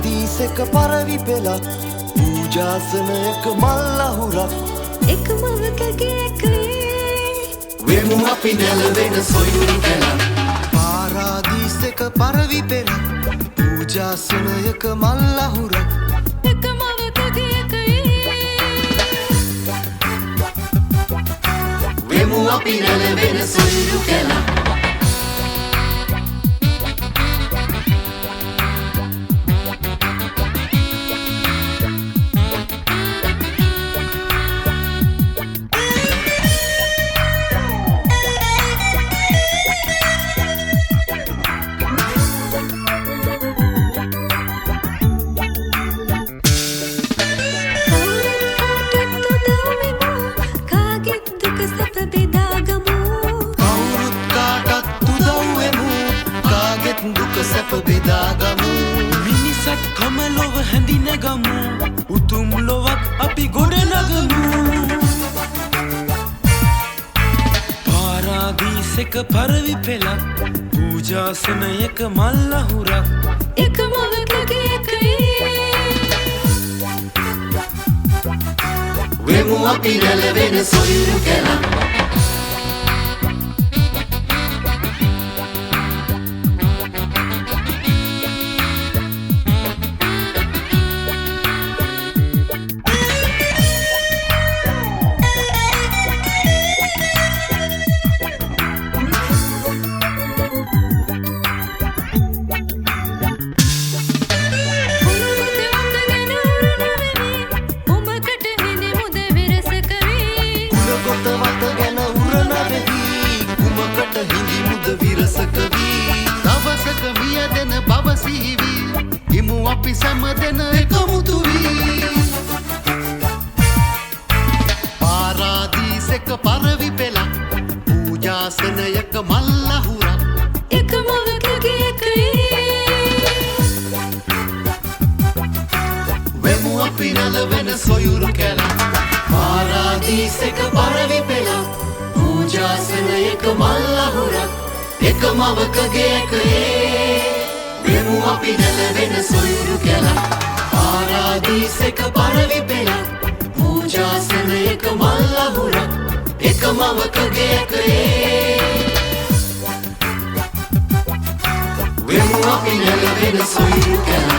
පාරාදීසෙක පරවි පෙළක් පූජාසනයක මල් අහුරක් එක මවකගේ එකේ වෙමු අපි නැලවෙන සොයුරු කැලක් පාරාදීසෙක පරවි පෙළක් පූජාසනයක මල් අහුරක් එක මවකගේ එකේ වෙමු අපි නැලවෙන සොයුරු කැලක් සැප බෙදාගමු මිනිසත් කම ලොව හැඳිනගමු උතුම් ලොවක් අපි ගොඩනගමු පාරාදීසෙක පරවි පෙළක් පූජාසනයක මල් අහුරක් එක මවකගේ එකේ වෙමු අපි නැලවෙන සොයුරු කැලක් දවසක මියදෙන බව සිහිවී ඉමු අපි සැමදෙන එකමුතු වී පාරාදීසෙක පරවි පෙළක් පූජාසනයක මල් අහුරක් එක මවකගේ එකේ වෙමු අපි නැලවෙන සොයුරු කැලක් පාරාදීසෙක පරවි පෙළක් පූජාසනයක මල් අහුරක් එක මවකගේ එකේ වෙමු අපි නැලවෙන සොයුරු කැලක් පාරාදීසෙක පරවි පෙළක් පූජාසනයක මල් අහුරක් එක මවකගේ එකේ වෙමු අපි නැලවෙන සොයුරු කැලක්